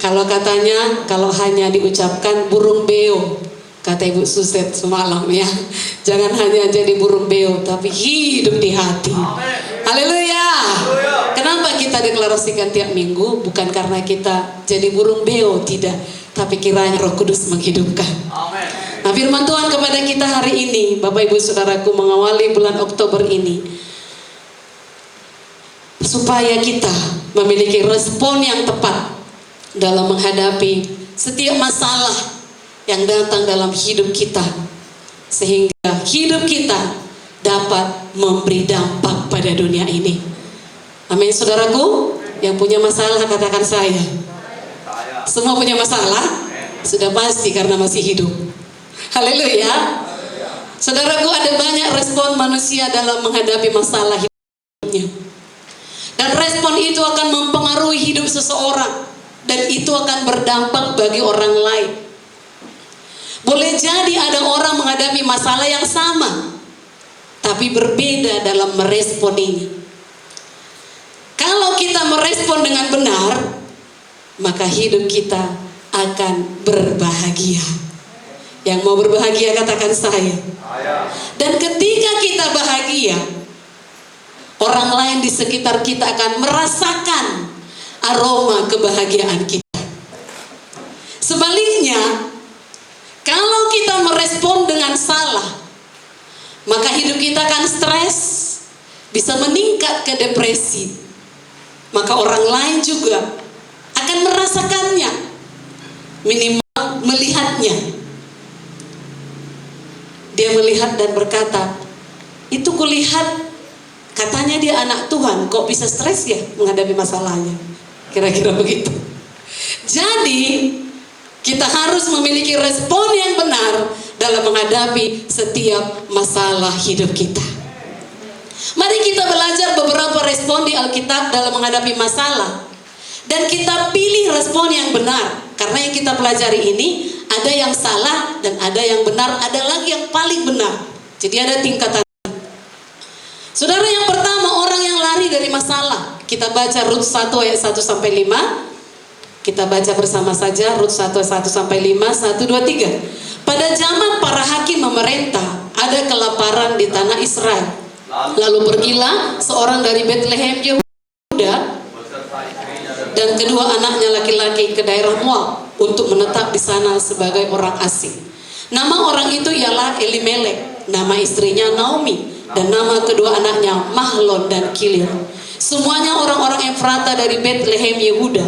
Kalau katanya, kalau hanya diucapkan burung beo, kata Ibu Suset semalam ya, jangan hanya jadi burung beo, tapi hidup di hati. Haleluya. Kenapa kita deklarasikan tiap minggu? Bukan karena kita jadi burung beo, tidak, tapi kiranya Roh Kudus menghidupkan. Nah, firman Tuhan kepada kita hari ini, Bapak Ibu Saudaraku, mengawali bulan Oktober ini, supaya kita memiliki respon yang tepat dalam menghadapi setiap masalah yang datang dalam hidup kita, sehingga hidup kita dapat memberi dampak pada dunia ini. Amin, saudaraku. Yang punya masalah katakan saya. Semua punya masalah? Sudah pasti karena masih hidup. Haleluya. Saudaraku, ada banyak respon manusia dalam menghadapi masalah hidupnya, dan respon itu akan mempengaruhi hidup seseorang, dan itu akan berdampak bagi orang lain. Boleh jadi ada orang menghadapi masalah yang sama, tapi berbeda dalam merespon ini. Kalau kita merespon dengan benar, maka hidup kita akan berbahagia. Yang mau berbahagia katakan saya. Dan ketika kita bahagia, orang lain di sekitar kita akan merasakan aroma kebahagiaan kita. Sebaliknya, kalau kita merespon dengan salah, maka hidup kita akan stres, bisa meningkat ke depresi. Maka orang lain juga akan merasakannya, minimal melihatnya. Dia melihat dan berkata, itu kulihat katanya dia anak Tuhan, kok bisa stres ya menghadapi masalahnya. Kira-kira begitu. Jadi kita harus memiliki respon yang benar dalam menghadapi setiap masalah hidup kita. Mari kita belajar beberapa respon di Alkitab dalam menghadapi masalah, dan kita pilih respon yang benar. Karena yang kita pelajari ini ada yang salah dan ada yang benar, ada lagi yang paling benar. Jadi ada tingkatan. Saudara, yang pertama, orang yang lari dari masalah. Kita baca Rut 1 ayat 1 sampai 5. Kita baca bersama saja Rut 1 ayat 1 sampai 5. 1, 2, 3. Pada zaman para hakim memerintah, ada kelaparan di tanah Israel. Lalu pergilah seorang dari Bethlehem Yehuda dan kedua anaknya laki-laki ke daerah Moab untuk menetap di sana sebagai orang asing. Nama orang itu ialah Elimelek, nama istrinya Naomi, dan nama kedua anaknya Mahlon dan Kilion. Semuanya orang-orang Efrata dari Bethlehem Yehuda.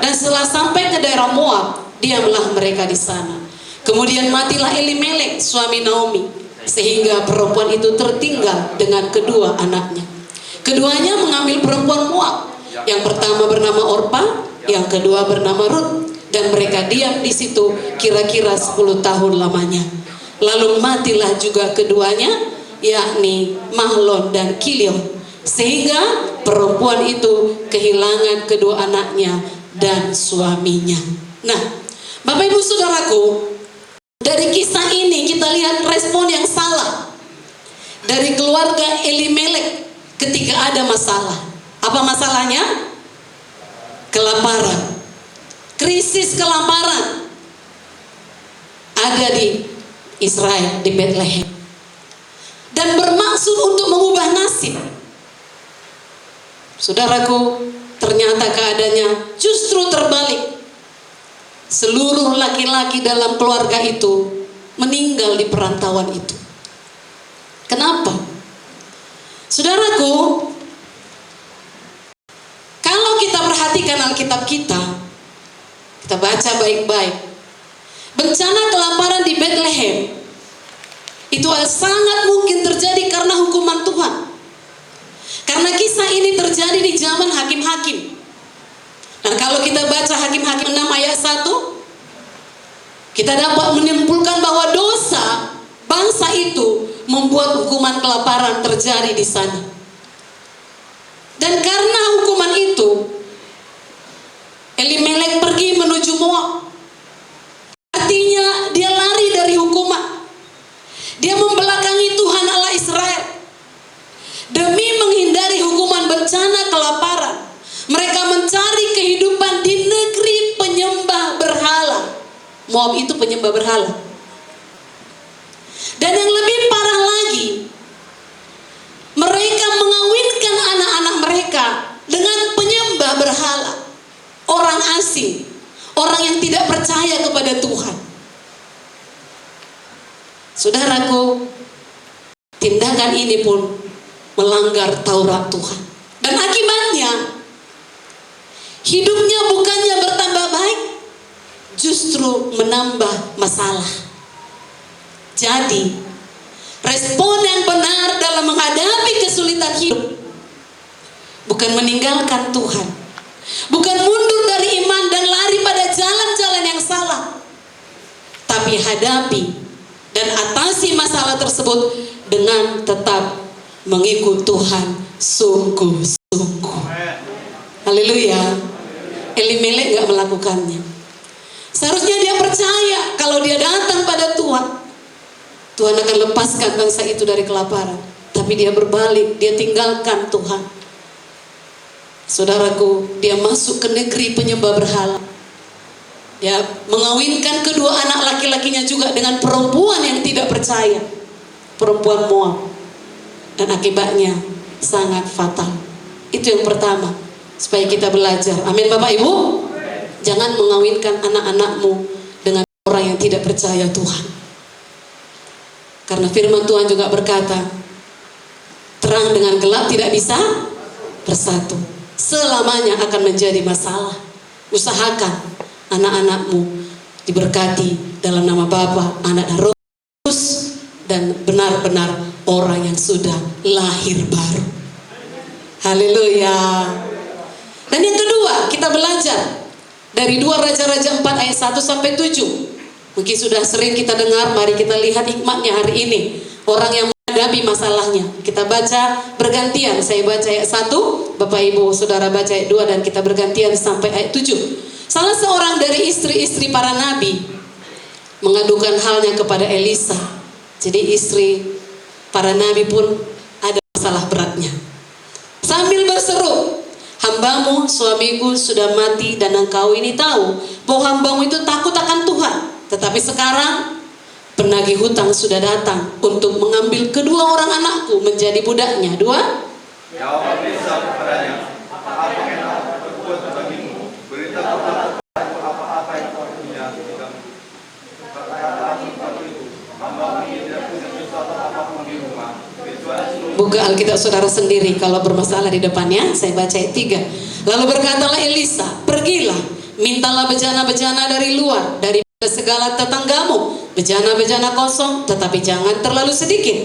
Dan setelah sampai ke daerah Moab, diamlah mereka di sana. Kemudian matilah Elimelek, suami Naomi, sehingga perempuan itu tertinggal dengan kedua anaknya. Keduanya mengambil perempuan Moab. Yang pertama bernama Orpa, yang kedua bernama Rut, dan mereka diam di situ kira-kira 10 tahun lamanya. Lalu matilah juga keduanya, yakni Mahlon dan Kilion, sehingga perempuan itu kehilangan kedua anaknya dan suaminya. Nah, Bapak Ibu Saudaraku, dari kisah ini kita lihat respon yang salah dari keluarga Elimelek ketika ada masalah. Apa masalahnya? Kelaparan. Krisis kelaparan ada di Israel, di Bethlehem, dan bermaksud untuk mengubah nasib. Saudaraku, ternyata keadaannya justru terbalik. Seluruh laki-laki dalam keluarga itu meninggal di perantauan itu. Kenapa? Saudaraku, kalau kita perhatikan Alkitab kita baca baik-baik. Bencana kelaparan di Bethlehem itu sangat mungkin terjadi karena hukuman Tuhan. Karena kisah ini terjadi di zaman hakim-hakim. Nah, kalau kita baca Hakim-Hakim 6 ayat 1, kita dapat menyimpulkan bahwa dosa bangsa itu membuat hukuman kelaparan terjadi di sana. Dan karena hukuman itu, Elimelek pergi menuju Moab. Artinya dia lari dari hukuman. Dia membelakangi Tuhan Allah Israel. Demi menghindari hukuman bencana kelaparan, mereka mencari kehidupan di negeri penyembah Moab itu penyembah berhala. Dan yang lebih parah lagi, mereka mengawinkan anak-anak mereka dengan penyembah berhala, orang asing, orang yang tidak percaya kepada Tuhan. Saudaraku, tindakan ini pun melanggar Taurat Tuhan. Dan akibatnya, hidupnya bukannya bertambah baik, justru menambah masalah. Jadi, respon yang benar dalam menghadapi kesulitan hidup bukan meninggalkan Tuhan, bukan mundur dari iman dan lari pada jalan-jalan yang salah, tapi hadapi dan atasi masalah tersebut dengan tetap mengikut Tuhan sungguh-sungguh. Haleluya. Elimelek gak melakukannya. Seharusnya dia percaya kalau dia datang pada Tuhan, Tuhan akan lepaskan bangsa itu dari kelaparan. Tapi dia berbalik, dia tinggalkan Tuhan. Saudaraku, dia masuk ke negeri penyembah berhala. Ya, mengawinkan kedua anak laki-lakinya juga dengan perempuan yang tidak percaya, perempuan Moab. Dan akibatnya sangat fatal. Itu yang pertama, supaya kita belajar. Amin Bapak Ibu. Jangan mengawinkan anak-anakmu dengan orang yang tidak percaya Tuhan. Karena firman Tuhan juga berkata, terang dengan gelap tidak bisa bersatu, selamanya akan menjadi masalah. Usahakan anak-anakmu diberkati dalam nama Bapa, Anak dan Roh Kudus, dan benar-benar orang yang sudah lahir baru. Haleluya. Dan yang kedua, kita belajar dari 2 Raja-Raja 4 ayat 1 sampai 7. Mungkin sudah sering kita dengar, mari kita lihat hikmatnya hari ini. Orang yang menghadapi masalahnya. Kita baca bergantian, saya baca ayat 1, Bapak Ibu Saudara baca ayat 2, dan kita bergantian sampai ayat 7. Salah seorang dari istri-istri para nabi mengadukan halnya kepada Elisa. Jadi istri para nabi pun ada masalah beratnya. Sambil berseru, hambamu, suamiku sudah mati, dan engkau ini tahu bahwa hambamu itu takut akan Tuhan. Tetapi sekarang penagih hutang sudah datang untuk mengambil kedua orang anakku menjadi budaknya. 2. Jawab Elisa kepadanya, apa yang aku berbuat bagimu? Beritahu aku apa-apa yang kau punya. Berkata seperti itu, hambamu ini tidak punya sesuatu apapun di rumah. Buka Alkitab saudara sendiri kalau bermasalah di depannya. Saya baca ayat 3. Lalu berkatalah Elisa, pergilah, mintalah bejana-bejana dari luar, dari segala tetanggamu, bejana-bejana kosong, tetapi jangan terlalu sedikit.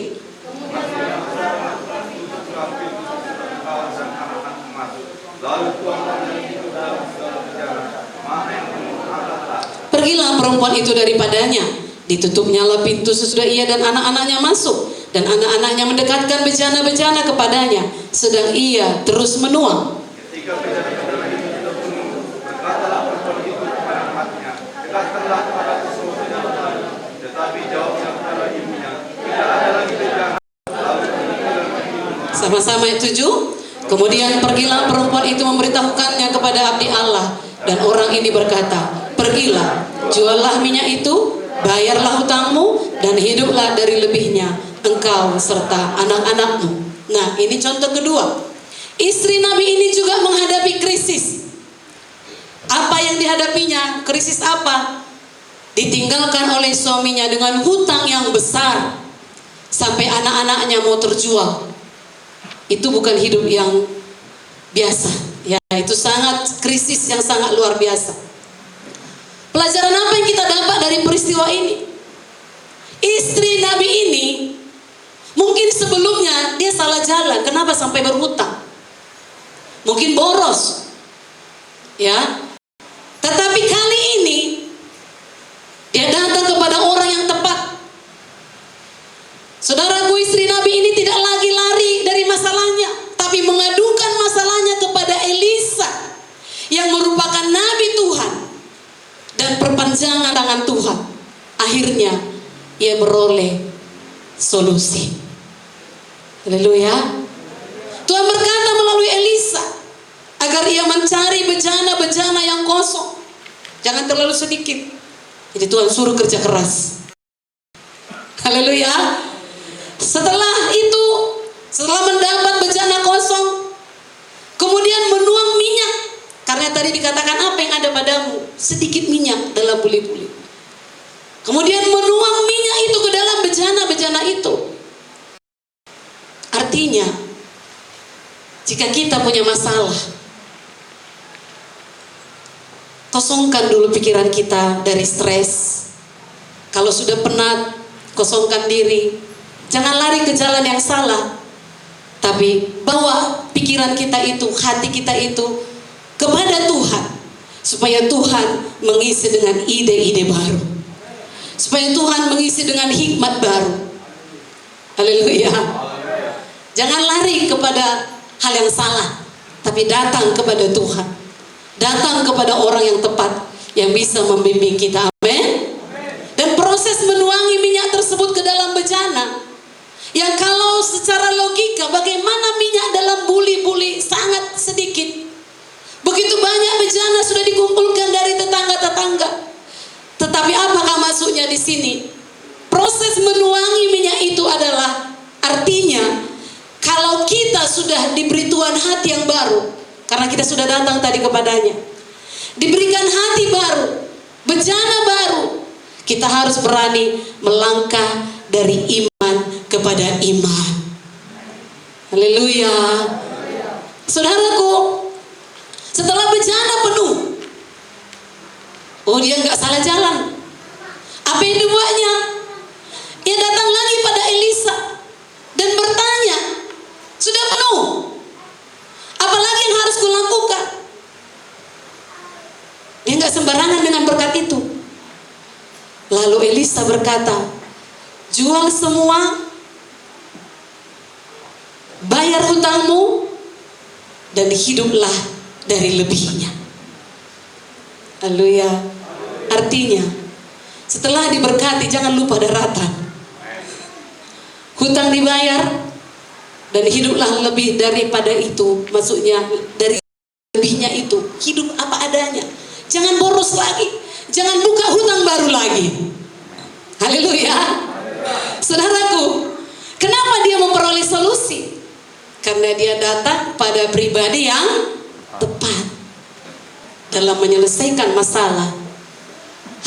Pergilah perempuan itu daripadanya, ditutupnyalah pintu sesudah ia dan anak-anaknya masuk, dan anak-anaknya mendekatkan bejana-bejana kepadanya, sedang ia terus menuang. Ketika bejana-bejana itu sudah penuh, berkatalah perempuan itu kepada anaknya, dekatkanlah kepada semua bejana-bejana. Tetapi jawabnya kepada ibunya, tidak ada lagi bejana. Sama-sama ayat 7. Kemudian pergilah perempuan itu memberitahukannya kepada abdi Allah, dan orang ini berkata, pergilah, juallah minyak itu, bayarlah hutangmu, dan hiduplah dari lebihnya, engkau serta anak-anakmu. Nah, ini contoh kedua. Istri Nabi ini juga menghadapi krisis. Apa yang dihadapinya? Krisis apa? Ditinggalkan oleh suaminya dengan hutang yang besar, sampai anak-anaknya mau terjual. Itu bukan hidup yang biasa, ya, itu sangat krisis yang sangat luar biasa. Pelajaran apa yang kita dapat dari peristiwa ini? Istri Nabi ini mungkin sebelumnya dia salah jalan, kenapa sampai berhutang? Mungkin boros, ya. Tetapi kali ini dia datang kepada orang yang tepat. Saudaraku, istri Nabi ini tidak lagi lari dari masalahnya, tapi mengadukan masalahnya kepada Elisa yang merupakan nabi Tuhan dan perpanjangan tangan Tuhan. Akhirnya ia beroleh solusi. Haleluya. Tuhan berkata melalui Elisa agar ia mencari bejana-bejana yang kosong, jangan terlalu sedikit. Jadi Tuhan suruh kerja keras. Haleluya. Setelah itu, setelah mendapat bejana kosong, kemudian menuang minyak. Karena tadi dikatakan apa yang ada padamu? Sedikit minyak dalam buli-buli. Kemudian menuang minyak itu ke dalam bejana-bejana itu. Artinya, jika kita punya masalah, kosongkan dulu pikiran kita dari stres. Kalau sudah penat, kosongkan diri. Jangan lari ke jalan yang salah. Tapi bawa pikiran kita itu, hati kita itu kepada Tuhan. Supaya Tuhan mengisi dengan ide-ide baru. Supaya Tuhan mengisi dengan hikmat baru. Haleluya. Jangan lari kepada hal yang salah. Tapi datang kepada Tuhan. Datang kepada orang yang tepat, yang bisa membimbing kita. Amin. Dan proses menuangi minyak tersebut ke dalam bejana, yang kalau secara logika bagaimana minyak dalam buli-buli sangat sedikit. Begitu banyak bejana sudah dikumpulkan dari tetangga-tetangga. Tetapi apakah maksudnya di sini? Proses menuangi minyak itu adalah artinya kalau kita sudah diberi Tuhan hati yang baru, karena kita sudah datang tadi kepadanya, diberikan hati baru, bejana baru, kita harus berani melangkah dari iman kepada iman. Haleluya. Saudaraku, setelah bejana penuh, dia nggak salah jalan. Apa yang dibuatnya? Dia datang lagi pada Elisa dan bertanya, sudah penuh, apalagi yang harus kulakukan? Dia nggak sembarangan dengan berkat itu. Lalu Elisa berkata, jual semua, bayar hutangmu, dan hiduplah dari lebihnya. Haleluya. Artinya, setelah diberkati jangan lupa daratan. Hutang dibayar, dan hiduplah lebih daripada itu. Maksudnya dari lebihnya itu, hidup apa adanya. Jangan boros lagi, jangan buka hutang baru lagi. Haleluya. Saudaraku, kenapa dia memperoleh solusi? Karena dia datang pada pribadi yang tepat. Dalam menyelesaikan masalah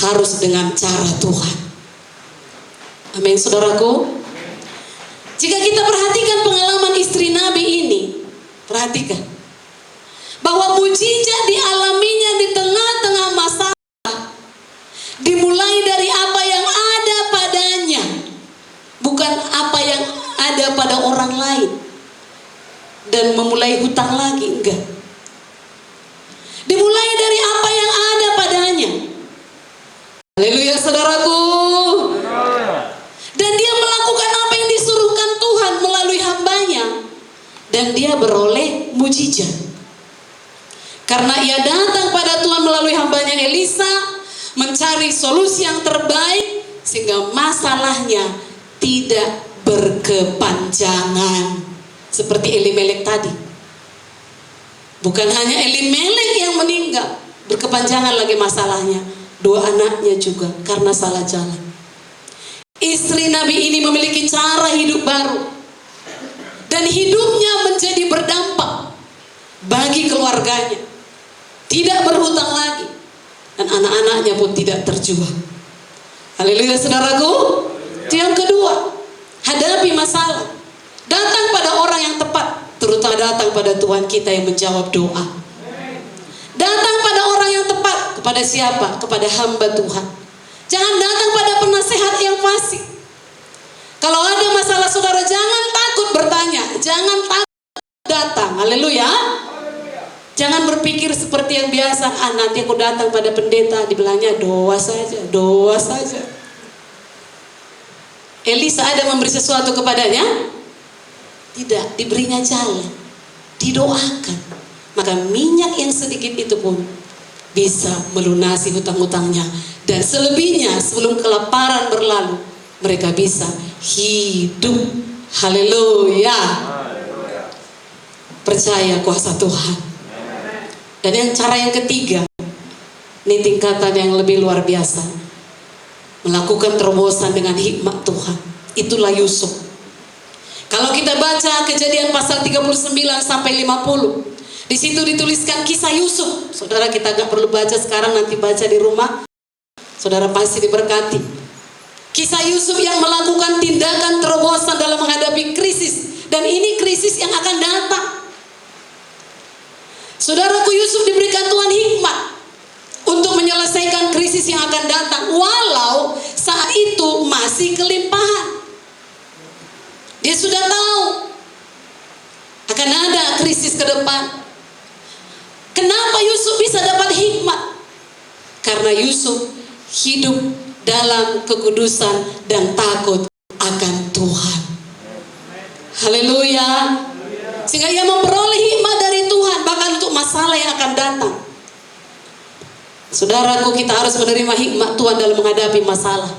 harus dengan cara Tuhan. Amin, saudaraku. Jika kita perhatikan pengalaman istri Nabi ini, perhatikan bahwa mujizat dialaminya di tengah-tengah masalah, dimulai dari apa yang ada padanya, bukan apa yang ada pada orang lain, dan memulai hutang lagi, enggak. Dimulai dari apa yang ada padanya. Haleluya, saudaraku. Dan dia melakukan apa yang disuruhkan Tuhan melalui hambanya, dan dia beroleh mujizat. Karena ia datang pada Tuhan melalui hambanya Elisa, mencari solusi yang terbaik, sehingga masalahnya tidak berkepanjangan. Seperti Elimelek tadi. Bukan hanya Elimelek yang meninggal, berkepanjangan lagi masalahnya. 2 anaknya juga karena salah jalan. Istri Nabi ini memiliki cara hidup baru, dan hidupnya menjadi berdampak bagi keluarganya. Tidak berhutang lagi, dan anak-anaknya pun tidak terjual. Haleluya, saudaraku. Itu yang kedua, hadapi masalah. Datang pada orang yang tepat, terutama datang pada Tuhan kita yang menjawab doa. Datang pada orang yang tepat. Kepada siapa? Kepada hamba Tuhan. Jangan datang pada penasehat yang fasik. Kalau ada masalah saudara, jangan takut bertanya, jangan takut datang. Haleluya. Jangan berpikir seperti yang biasa, nanti aku datang pada pendeta, dibilangnya doa saja, doa saja. Elisa ada memberi sesuatu kepadanya? Tidak, diberinya jalan, didoakan. Maka minyak yang sedikit itu pun bisa melunasi hutang-hutangnya. Dan selebihnya sebelum kelaparan berlalu, mereka bisa hidup. Haleluya. Percaya kuasa Tuhan. Dan yang cara yang ketiga, ini tingkatan yang lebih luar biasa. melakukan terobosan dengan hikmat Tuhan. Itulah Yusuf. Kalau kita baca Kejadian pasal 39 sampai 50, di situ dituliskan kisah Yusuf. Saudara, kita gak perlu baca sekarang, nanti baca di rumah. Saudara pasti diberkati. Kisah Yusuf yang melakukan tindakan terobosan dalam menghadapi krisis. Dan ini krisis yang akan datang. Saudaraku, Yusuf diberikan Tuhan hikmat untuk menyelesaikan krisis yang akan datang. Walau saat itu masih kelimpahan. Dia sudah tahu akan ada krisis ke depan. Kenapa Yusuf bisa dapat hikmat? Karena Yusuf hidup dalam kekudusan dan takut akan Tuhan. Haleluya. Sehingga ia memperoleh hikmat dari Tuhan bahkan untuk masalah yang akan datang. Saudaraku, kita harus menerima hikmat Tuhan dalam menghadapi masalah.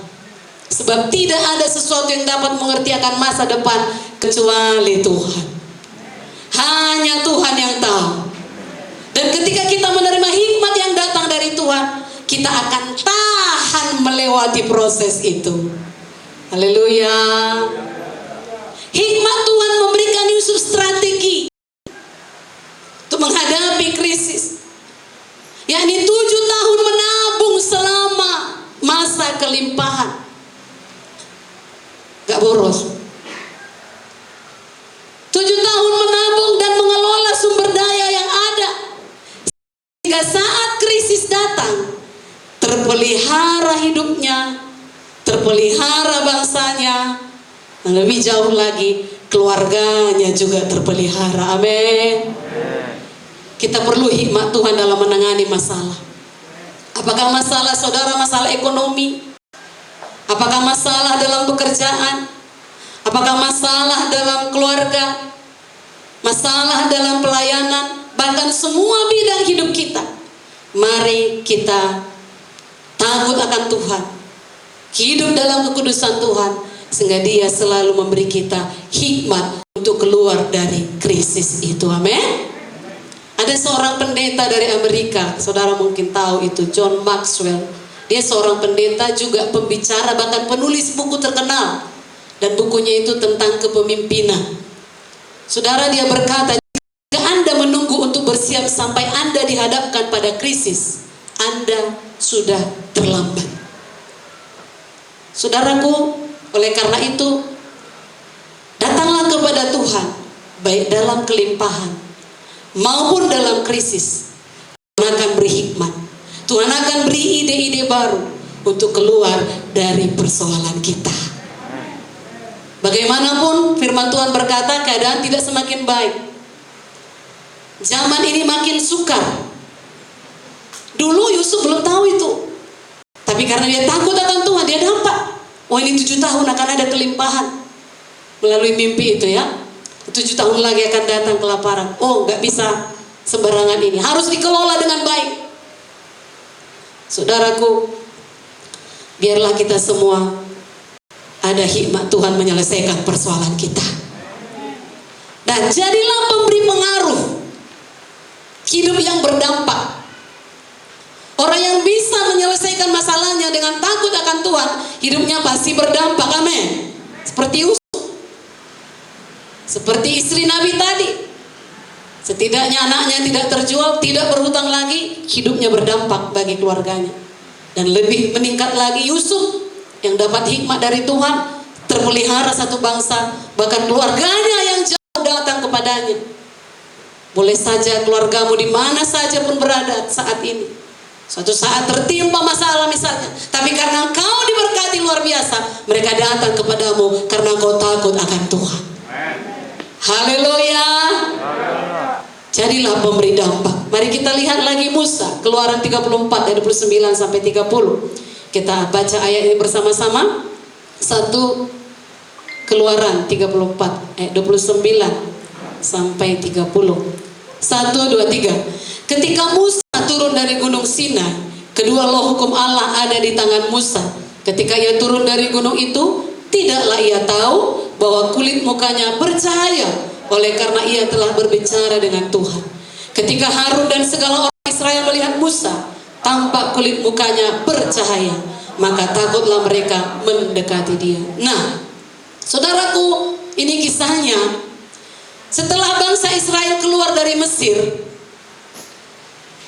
Sebab tidak ada sesuatu yang dapat mengerti akan masa depan kecuali Tuhan. Hanya Tuhan yang tahu. Dan ketika kita menerima hikmat yang datang dari Tuhan, kita akan tahan melewati proses itu. Haleluya. Hikmat Tuhan memberikan Yusuf strategi untuk menghadapi krisis, yakni 7 tahun menabung selama masa kelimpahan. Gak boros. 7 tahun menabung dan mengelola sumber daya yang ada, sehingga saat krisis datang, terpelihara hidupnya, terpelihara bangsanya, dan lebih jauh lagi keluarganya juga terpelihara. Amin. Kita perlu hikmat Tuhan dalam menangani masalah. Apakah masalah saudara, masalah ekonomi? Apakah masalah dalam pekerjaan? Apakah masalah dalam keluarga? Masalah dalam pelayanan? Bahkan semua bidang hidup kita. Mari kita takut akan Tuhan, hidup dalam kekudusan Tuhan, sehingga Dia selalu memberi kita hikmat untuk keluar dari krisis itu. Amin. Ada seorang pendeta dari Amerika, saudara mungkin tahu itu, John Maxwell. Dia seorang pendeta, juga pembicara, bahkan penulis buku terkenal. Dan bukunya itu tentang kepemimpinan. Saudara, dia berkata, jika Anda menunggu untuk bersiap sampai Anda dihadapkan pada krisis, Anda sudah terlambat. Saudaraku, oleh karena itu, datanglah kepada Tuhan, baik dalam kelimpahan maupun dalam krisis. Tuhan akan beri hikmat. Tuhan akan beri ide-ide baru untuk keluar dari persoalan kita. Bagaimanapun firman Tuhan berkata, keadaan tidak semakin baik. Zaman ini makin sukar. Dulu Yusuf belum tahu itu. Tapi karena dia takut akan Tuhan, dia dapat. Oh, ini 7 tahun akan ada kelimpahan. Melalui mimpi itu ya. 7 tahun lagi akan datang kelaparan. Oh, gak bisa sembarangan ini. Harus dikelola dengan baik. Saudaraku, biarlah kita semua ada hikmat Tuhan menyelesaikan persoalan kita. Dan jadilah pemberi pengaruh hidup yang berdampak. Orang yang bisa menyelesaikan masalahnya dengan takut akan Tuhan, hidupnya pasti berdampak. Amin. Seperti Yusuf, seperti istri Nabi tadi. Setidaknya anaknya tidak terjual, tidak berhutang lagi, hidupnya berdampak bagi keluarganya. Dan lebih meningkat lagi Yusuf yang dapat hikmat dari Tuhan, terpelihara satu bangsa, bahkan keluarganya yang jauh datang kepadanya. Boleh saja keluargamu di mana saja pun berada saat ini, suatu saat tertimpa masalah misalnya, tapi karena engkau diberkati luar biasa, mereka datang kepadamu karena engkau takut akan Tuhan. Haleluya. Jadilah pemberi dampak. Mari kita lihat lagi Musa, Keluaran 34 ayat 29 sampai 30. Kita baca ayat ini bersama-sama. 1 Keluaran 34 ayat 29 sampai 30. 1, 2, 3. Ketika Musa turun dari gunung Sinai, kedua loh hukum Allah ada di tangan Musa. Ketika ia turun dari gunung itu, tidaklah ia tahu bahwa kulit mukanya bercahaya, oleh karena ia telah berbicara dengan Tuhan. Ketika Harun dan segala orang Israel melihat Musa, tampak kulit mukanya bercahaya, maka takutlah mereka mendekati dia. Nah, saudaraku, ini kisahnya setelah bangsa Israel keluar dari Mesir.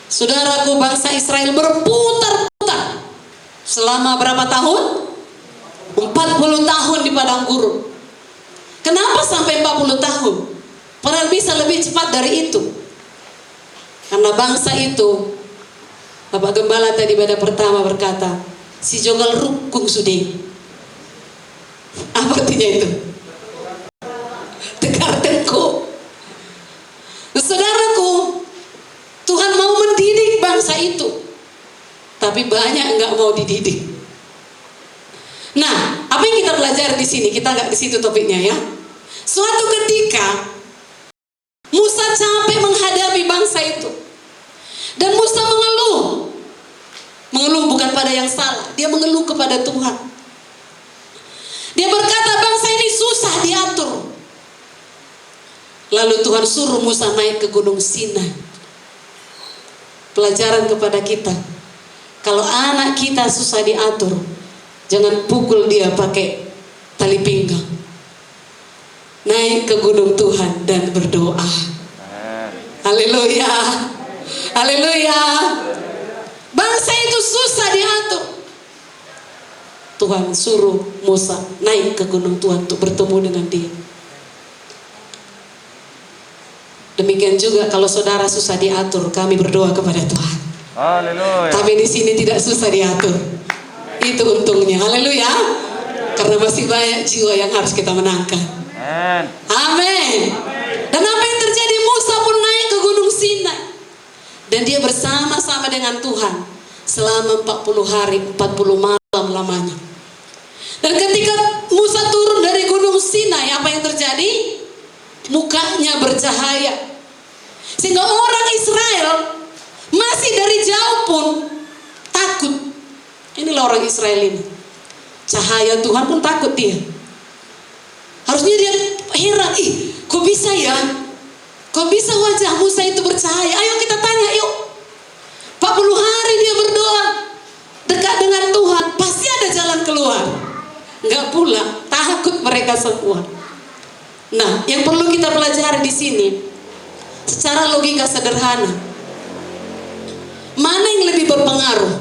Saudaraku, bangsa Israel berputar-putar selama berapa tahun? 40 tahun di padang gurun. Kenapa sampai 40 tahun? Padahal bisa lebih cepat dari itu. Karena bangsa itu, Bapak Gembala tadi pada pertama berkata, si jogal rukung sude. Apa artinya itu? Tegar tengkuk. Saudaraku, Tuhan mau mendidik bangsa itu, tapi banyak nggak mau dididik. Nah, apa yang kita pelajari di sini? Kita nggak di situ topiknya ya. Suatu ketika Musa capek menghadapi bangsa itu, dan Musa mengeluh. Mengeluh bukan pada yang salah, dia mengeluh kepada Tuhan. Dia berkata, bangsa ini susah diatur. Lalu Tuhan suruh Musa naik ke Gunung Sinai. Pelajaran kepada kita, kalau anak kita susah diatur, jangan pukul dia pakai tali pinggang. Naik ke gunung Tuhan dan berdoa. Haleluya. Haleluya. Bangsa itu susah diatur. Tuhan suruh Musa naik ke gunung Tuhan untuk bertemu dengan dia. Demikian juga kalau saudara susah diatur, kami berdoa kepada Tuhan. Haleluya. Tapi di sini tidak susah diatur. Itu untungnya. Haleluya. Karena masih banyak jiwa yang harus kita menangkan. Amin. Dan apa yang terjadi? Musa pun naik ke Gunung Sinai. Dan dia bersama-sama dengan Tuhan selama 40 hari, 40 malam lamanya. Dan ketika Musa turun dari Gunung Sinai, apa yang terjadi? Mukanya bercahaya. Sehingga orang Israel masih dari jauh pun takut. Inilah orang Israel ini. Cahaya Tuhan pun takut dia. Harusnya dia heran, kok bisa ya? Kok bisa wajah Musa itu bercahaya? Ayo kita tanya yuk. 40 hari dia berdoa dekat dengan Tuhan, pasti ada jalan keluar. Enggak pula, takut mereka semua. Nah, yang perlu kita pelajari di sini, secara logika sederhana, mana yang lebih berpengaruh?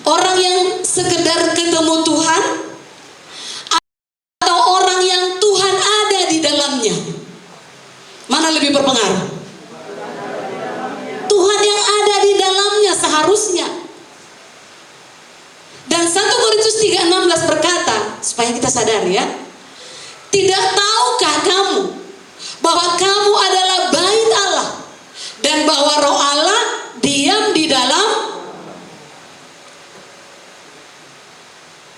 Orang yang sekedar ketemu Tuhan, atau orang yang Tuhan ada di dalamnya? Mana lebih berpengaruh? Tuhan yang ada di dalamnya seharusnya. Dan 1 Korintus 3:16 berkata, supaya kita sadar ya, tidak tahukah kamu bahwa kamu adalah bait Allah dan bahwa Roh Allah diam di dalam?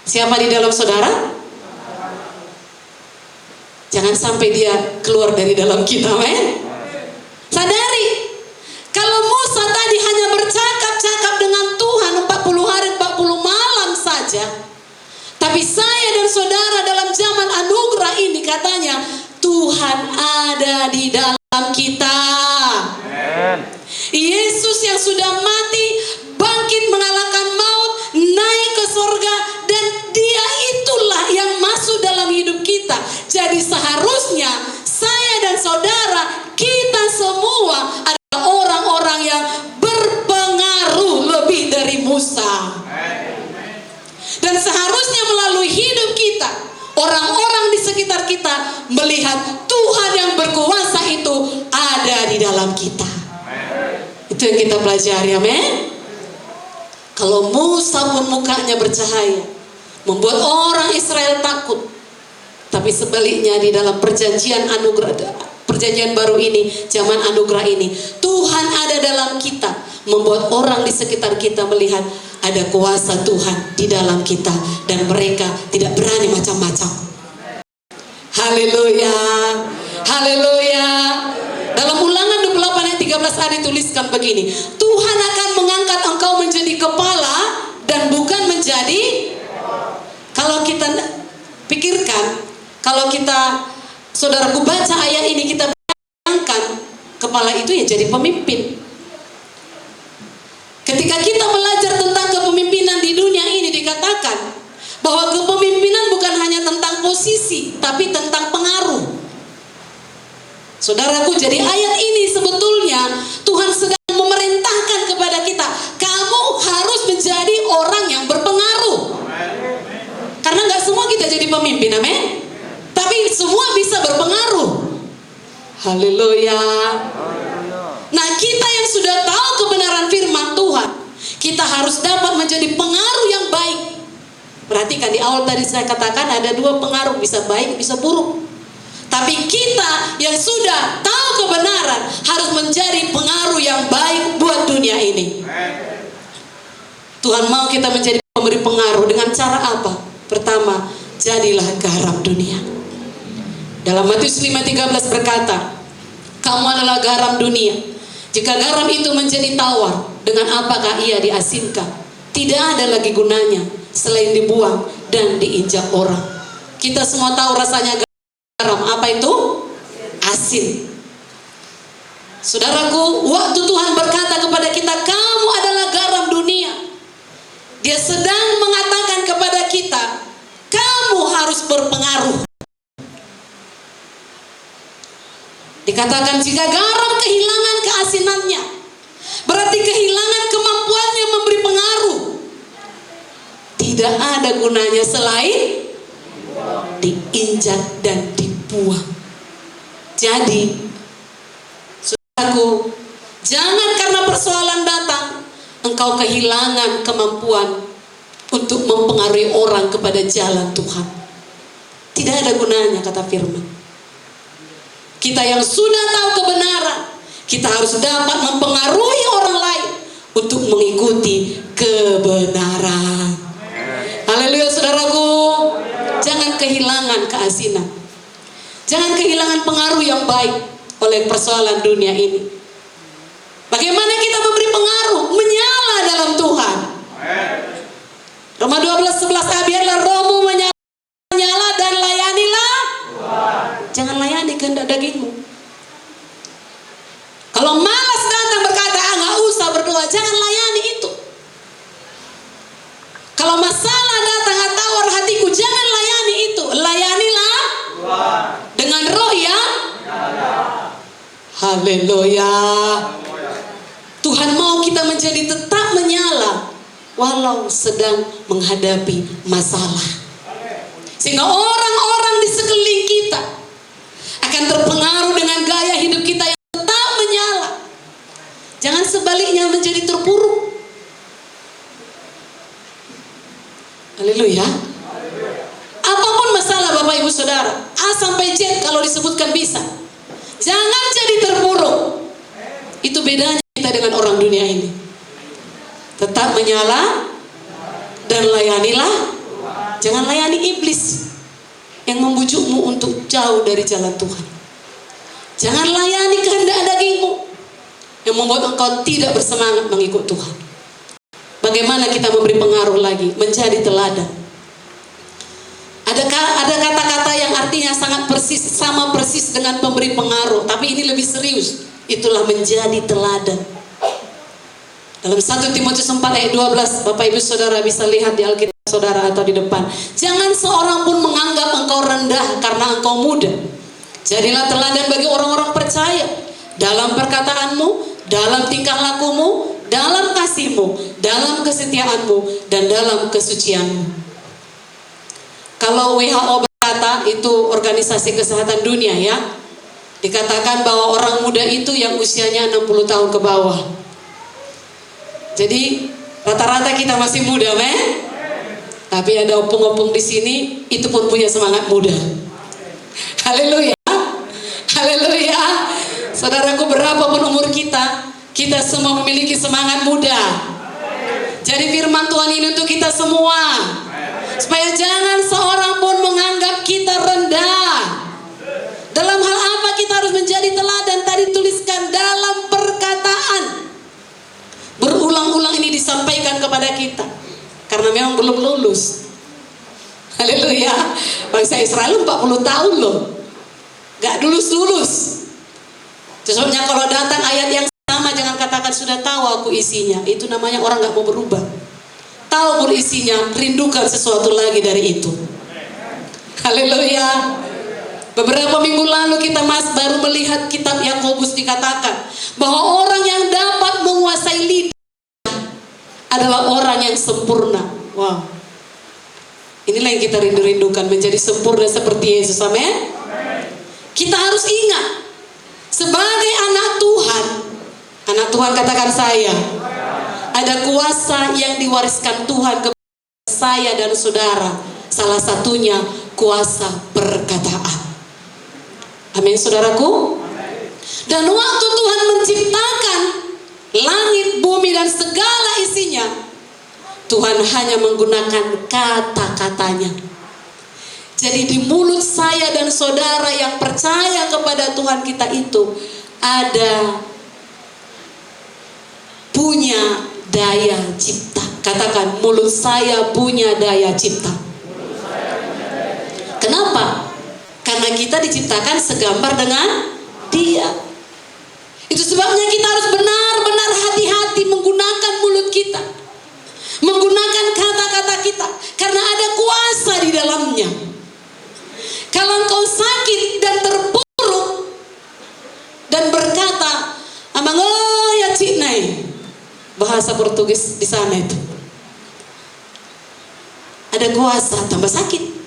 Siapa di dalam saudara? Jangan sampai dia keluar dari dalam kita, men. Sadari, kalau Musa tadi hanya bercakap-cakap dengan Tuhan 40 hari 40 malam saja, tapi saya dan saudara dalam zaman anugerah ini katanya Tuhan ada di dalam kita. Yesus yang sudah mati, bangkit mengalahkan maut, naik ke surga, dan dia itulah yang masuk dalam hidup kita. Jadi seharusnya saya dan saudara, kita semua adalah orang-orang yang berpengaruh lebih dari Musa. Dan seharusnya melalui hidup kita, orang-orang di sekitar kita melihat Tuhan yang berkuasa itu ada di dalam kita. Itu yang kita pelajari, amin. Kalau Musa pun mukanya bercahaya, membuat orang Israel takut. Tapi sebaliknya di dalam perjanjian anugerah, perjanjian baru ini, zaman anugerah ini, Tuhan ada dalam kita, membuat orang di sekitar kita melihat ada kuasa Tuhan di dalam kita, dan mereka tidak berani macam-macam. Haleluya. Haleluya. Dalam Ulangan 28 ayat 13a dituliskan begini, Tuhan akan mengangkat engkau menjadi kepala dan bukan menjadi. Kalau kita pikirkan, kalau kita, saudaraku, baca ayat ini, kita bayangkan kepala itu ya jadi pemimpin. Ketika kita belajar tentang kepemimpinan di dunia ini, Saudaraku, jadi ayat ini sebetulnya Tuhan sedang memerintahkan kepada kita, kamu harus menjadi orang yang berpengaruh. Karena nggak semua kita jadi pemimpin, amin. Tapi semua bisa berpengaruh. Haleluya. Nah, kita yang sudah tahu kebenaran firman Tuhan, kita harus dapat menjadi pengaruh yang baik. Perhatikan di awal tadi saya katakan ada dua pengaruh, bisa baik, bisa buruk. Tapi kita yang sudah tahu kebenaran harus menjadi pengaruh yang baik buat dunia ini. Tuhan mau kita menjadi pemberi pengaruh dengan cara apa? Pertama, jadilah garam dunia. Dalam Matius 5:13 berkata, kamu adalah garam dunia. Jika garam itu menjadi tawar, dengan apakah ia diasinkan? Tidak ada lagi gunanya selain dibuang dan diinjak orang. Kita semua tahu rasanya garam. Apa itu? Asin. Saudaraku, waktu Tuhan berkata kepada kita, kamu adalah garam dunia, Dia sedang mengatakan kepada kita, kamu harus berpengaruh. Dikatakan jika garam kehilangan keasinannya, berarti kehilangan kemampuannya memberi pengaruh. Tidak ada gunanya selain diinjak dan dibuang. Jadi, saudaraku, jangan karena persoalan datang engkau kehilangan kemampuan untuk mempengaruhi orang kepada jalan Tuhan. Tidak ada gunanya, kata firman. Kita yang sudah tahu kebenaran, kita harus dapat mempengaruhi orang lain untuk mengikuti kebenaran. Haleluya, saudaraku. Jangan kehilangan keasinan. Jangan kehilangan pengaruh yang baik oleh persoalan dunia ini. Bagaimana kita memberi pengaruh? Menyala dalam Tuhan. Roma 12:11, biarlah rohmu menyala dan layanilah. Jangan layani kehendak dagingmu. Kalau malas datang berkata, nggak usah berdoa, jangan layani itu. Kalau masalah datang tawar hatiku, jangan layani itu. Layanilah dengan roh yang haleluya. Tuhan mau kita menjadi tetap menyala walau sedang menghadapi masalah, sehingga orang-orang di sekeliling kita akan terpengaruh dengan gaya hidup kita yang tetap menyala. Jangan sebaliknya menjadi terpuruk. Haleluya. Apapun masalah Bapak Ibu Saudara, A sampai Z kalau disebutkan bisa. Jangan jadi terpuruk. Itu bedanya kita dengan orang dunia ini. Tetap menyala dan layanilah. Jangan layani iblis yang membujukmu untuk jauh dari jalan Tuhan. Jangan layani kehendak dagingmu yang membuat engkau tidak bersemangat mengikut Tuhan. Bagaimana kita memberi pengaruh lagi? Menjadi teladan. Ada kata-kata yang artinya sangat persis, sama persis dengan pemberi pengaruh, tapi ini lebih serius. Itulah menjadi teladan. Dalam 1 Timotius 4:12, Bapak Ibu Saudara bisa lihat di Alkitab Saudara atau di depan. Jangan seorang pun menganggap engkau rendah karena engkau muda. Jadilah teladan bagi orang-orang percaya dalam perkataanmu, dalam tingkah lakumu, dalam kasihmu, dalam kesetiaanmu, dan dalam kesucianmu. Kalau WHO berkata, itu organisasi kesehatan dunia ya, dikatakan bahwa orang muda itu yang usianya 60 tahun ke bawah. Jadi rata-rata kita masih muda, men. Tapi ada opung-opung di sini, itu pun punya semangat muda. Haleluya. Haleluya. Saudaraku, berapapun umur kita, kita semua memiliki semangat muda. Jadi firman Tuhan ini untuk kita semua, supaya jangan seorang pun menganggap kita rendah. Dalam hal apa kita harus menjadi teladan? Tadi tuliskan dalam perkataan. Berulang-ulang ini disampaikan kepada kita, karena memang belum lulus. Haleluya. Bangsa Israel 40 tahun loh, gak lulus-lulus. Sebabnya kalau datang ayat yang sama, jangan katakan sudah tahu aku isinya. Itu namanya orang gak mau berubah. Tahu pun isinya, rindukan sesuatu lagi dari itu. Haleluya. Beberapa minggu lalu kita baru melihat kitab Yakobus, dikatakan bahwa orang yang dapat menguasai lidah adalah orang yang sempurna. Wow. Inilah yang kita rindu-rindukan, menjadi sempurna seperti Yesus. Amin. Kita harus ingat, sebagai anak Tuhan katakan saya, ada kuasa yang diwariskan Tuhan kepada saya dan saudara. Salah satunya kuasa perkataan. Amin, saudaraku. Dan waktu Tuhan menciptakan langit, bumi, dan segala isinya, Tuhan hanya menggunakan kata-katanya. Jadi di mulut saya dan saudara yang percaya kepada Tuhan kita itu ada punya daya cipta. Katakan, mulut saya punya daya cipta. Kenapa? Karena kita diciptakan segambar dengan Dia. Itu sebabnya kita harus benar-benar hati-hati menggunakan mulut kita, menggunakan kata-kata kita, karena ada kuasa di dalamnya. Kalau engkau sakit dan terpuruk dan berkata, "Amangoya cinai," bahasa Portugis di sana itu, ada kuasa tambah sakit.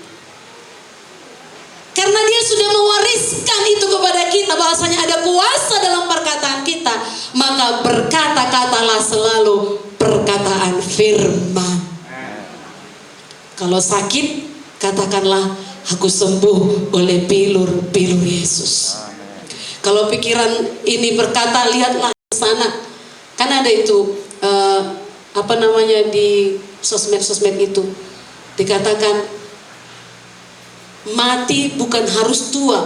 Karena Dia sudah mewariskan itu kepada kita, bahasanya ada kuasa dalam perkataan kita, maka berkata-katalah selalu perkataan firman. Kalau sakit, katakanlah, "Aku sembuh oleh pilur-pilur Yesus." Kalau pikiran ini berkata, lihatlah ke sana. Kan ada itu di sosmed itu dikatakan, mati bukan harus tua.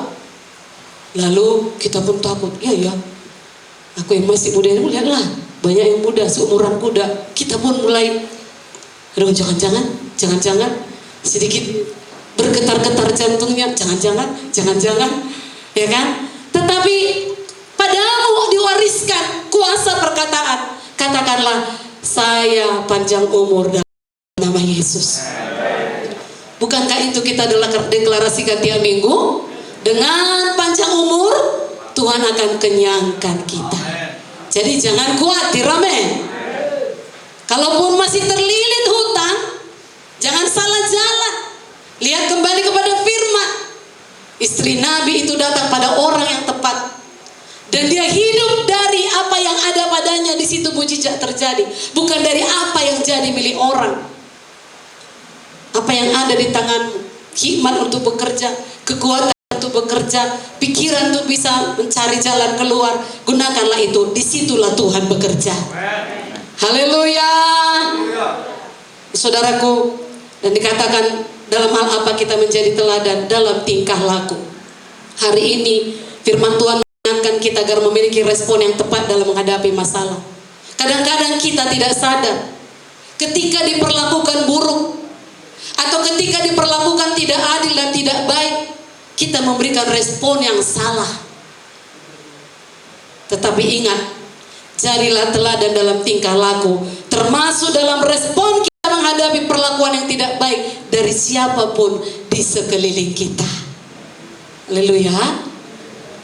Lalu kita pun takut, ya aku yang masih muda ini, lihatlah banyak yang muda seumuran kuda. Kita pun mulai, aduh, jangan-jangan sedikit bergetar-getar jantungnya, jangan-jangan, ya kan? Tetapi padamu diwariskan kuasa perkataan. Katakanlah, "Saya panjang umur dalam nama Yesus." Bukankah itu kita deklarasikan tiap minggu? Dengan panjang umur, Tuhan akan kenyangkan kita. Jadi jangan khawatir, amin. Kalaupun masih terlilit hutang, jangan salah jalan. Lihat kembali kepada firman. Istri Nabi itu datang pada orang yang tepat, dan dia hidup dari apa yang ada padanya. Di situ mujizat terjadi, bukan dari apa yang jadi milik orang. Apa yang ada di tanganmu, hikmat untuk bekerja, kekuatan untuk bekerja, pikiran untuk bisa mencari jalan keluar, gunakanlah itu. Disitulah Tuhan bekerja. Haleluya. Saudaraku, dan dikatakan dalam hal apa kita menjadi teladan? Dalam tingkah laku. Hari ini firman Tuhan mengingatkan kita agar memiliki respon yang tepat dalam menghadapi masalah. Kadang-kadang kita tidak sadar, ketika diperlakukan buruk atau ketika diperlakukan tidak adil dan tidak baik, kita memberikan respon yang salah. Tetapi ingat, jadilah teladan dalam tingkah laku, termasuk dalam respon kita menghadapi perlakuan yang tidak baik dari siapapun di sekeliling kita. Haleluya.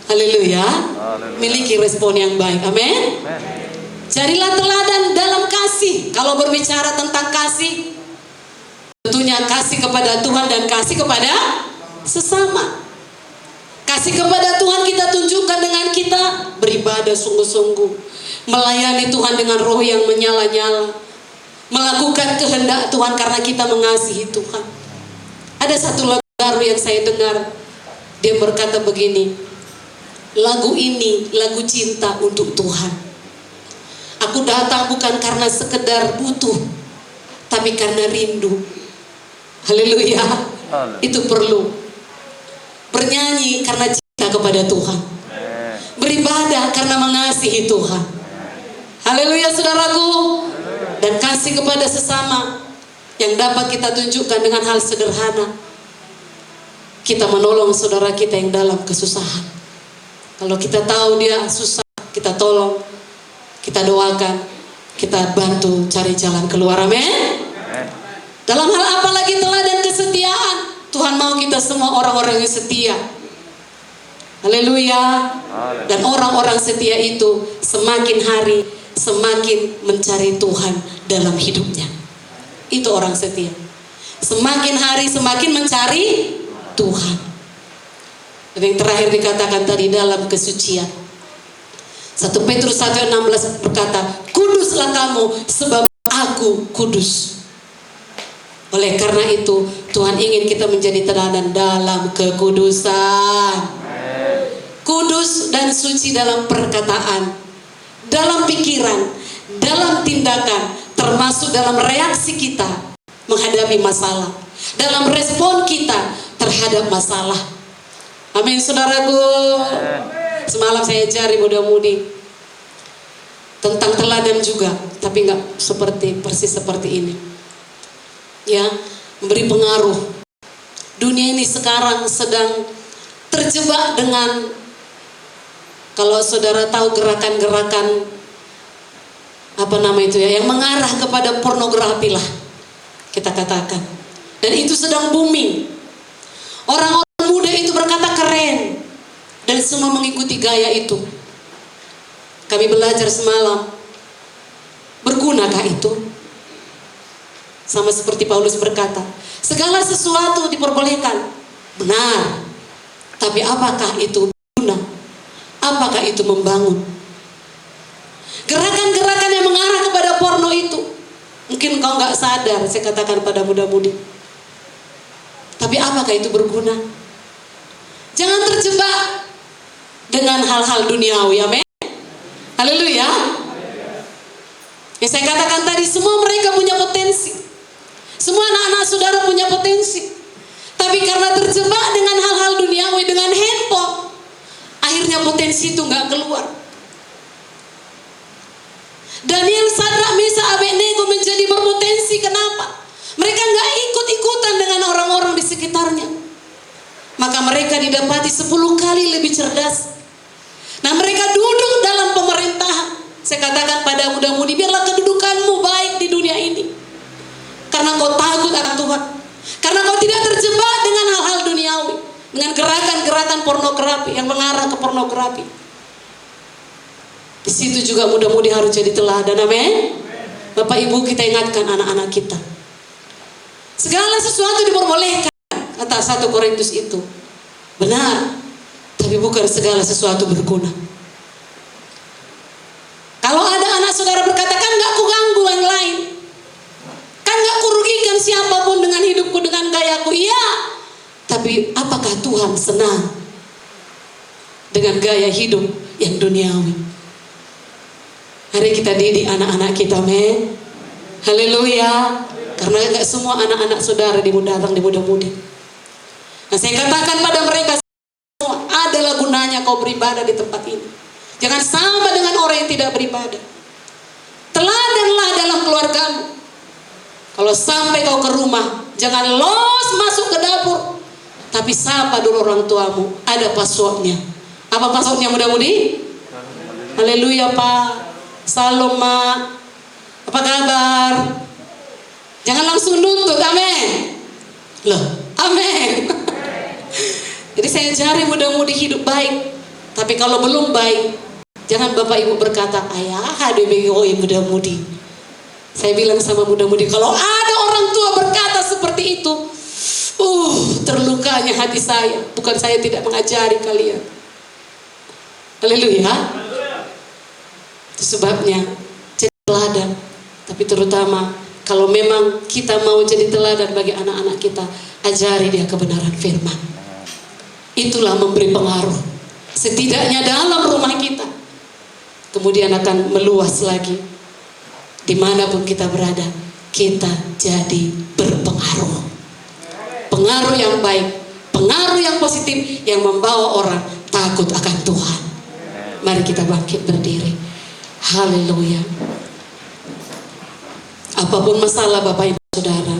Haleluya. Miliki respon yang baik. Amin. Jadilah teladan dalam kasih. Kalau berbicara tentang kasih, tentunya kasih kepada Tuhan dan kasih kepada sesama. Kasih kepada Tuhan kita tunjukkan dengan kita beribadah sungguh-sungguh, melayani Tuhan dengan roh yang menyala-nyala, melakukan kehendak Tuhan karena kita mengasihi Tuhan. Ada satu lagu baru yang saya dengar, dia berkata begini, lagu ini lagu cinta untuk Tuhan. Aku datang bukan karena sekedar butuh, tapi karena rindu. Haleluya. Itu perlu. Bernyanyi karena cinta kepada Tuhan, beribadah karena mengasihi Tuhan. Haleluya, saudaraku. Dan kasih kepada sesama yang dapat kita tunjukkan dengan hal sederhana. Kita menolong saudara kita yang dalam kesusahan. Kalau kita tahu dia susah, kita tolong, kita doakan, kita bantu cari jalan keluar. Amin. Dalam hal apa lagi teladan kesetiaan. Tuhan mau kita semua orang-orang yang setia. Haleluya. Dan orang-orang setia itu semakin hari semakin mencari Tuhan dalam hidupnya. Itu orang setia. Semakin hari semakin mencari Tuhan. Dan yang terakhir dikatakan tadi dalam kesucian. 1 Petrus 1:16 berkata, kuduslah kamu sebab aku kudus. Oleh karena itu Tuhan ingin kita menjadi teladan dalam kekudusan. Kudus dan suci dalam perkataan, dalam pikiran, dalam tindakan, termasuk dalam reaksi kita menghadapi masalah, dalam respon kita terhadap masalah. Amin saudaraku. Semalam saya cari muda-mudi tentang teladan juga, tapi nggak persis seperti ini. Ya, memberi pengaruh. Dunia ini sekarang sedang terjebak dengan, kalau saudara tahu gerakan-gerakan apa nama itu ya, yang mengarah kepada pornografi lah kita katakan. Dan itu sedang booming. Orang-orang muda itu berkata keren dan semua mengikuti gaya itu. Kami belajar semalam, bergunakah itu? Sama seperti Paulus berkata, segala sesuatu diperbolehkan, benar. Tapi apakah itu berguna? Apakah itu membangun? Gerakan-gerakan yang mengarah kepada porno itu, mungkin kau nggak sadar, saya katakan pada muda-mudi. Tapi apakah itu berguna? Jangan terjebak dengan hal-hal duniawi, amin. Haleluya. Yang saya katakan tadi, semua mereka punya potensi. Semua anak-anak saudara punya potensi. Tapi karena terjebak dengan hal-hal duniawi, dengan handphone, akhirnya potensi itu nggak keluar. Daniel, Sadrak, Mesak, Abednego menjadi berpotensi. Kenapa? Mereka nggak ikut-ikutan dengan orang-orang di sekitarnya. Maka mereka didapati 10 kali lebih cerdas. Nah, mereka duduk dalam pemerintahan. Saya katakan pada muda-mudi, biarlah kedudukanmu baik di dunia ini. Karena kau takut akan Tuhan. Karena kau tidak terjebak dengan hal-hal duniawi, dengan gerakan-gerakan pornografi yang mengarah ke pornografi. Di situ juga muda-mudi harus jadi teladan, amin. Bapak Ibu, kita ingatkan anak-anak kita. Segala sesuatu diperbolehkan, kata 1 Korintus itu. Benar, tapi bukan segala sesuatu berguna. Kalau ada anak saudara berkata, kan gak ku ganggu yang lain, kan gak kurugikan siapapun dengan hidupku, dengan gayaku. Iya, tapi apakah Tuhan senang dengan gaya hidup yang duniawi? Hari kita didik anak-anak kita, men. Haleluya. Karena gak semua anak-anak saudara datang di muda-mudi. Nah, saya katakan pada mereka semua, adalah gunanya kau beribadah di tempat ini. Jangan sama dengan orang yang tidak beribadah. Teladanlah dalam keluargamu. Kalau sampai kau ke rumah, jangan los masuk ke dapur, tapi sapa dulu orang tuamu. Ada passwordnya. Apa passwordnya muda-mudi? Haleluya Pak. Salam Mak. Apa kabar? Jangan langsung nuntut, amin. Loh, amin. Jadi saya cari muda-mudi hidup baik. Tapi kalau belum baik, jangan Bapak Ibu berkata, ayah ada BOI muda-mudi. Saya bilang sama muda-mudi, kalau ada orang tua berkata seperti itu, terlukanya hati saya. Bukan saya tidak mengajari kalian. Haleluya. Itu sebabnya jadi teladan. Tapi terutama kalau memang kita mau jadi teladan bagi anak-anak kita, ajari dia kebenaran firman. Itulah memberi pengaruh. Setidaknya dalam rumah kita. Kemudian akan meluas lagi. Dimanapun kita berada, kita jadi berpengaruh. Pengaruh yang baik, pengaruh yang positif, yang membawa orang takut akan Tuhan. Mari kita bangkit berdiri. Haleluya. Apapun masalah Bapak Ibu Saudara,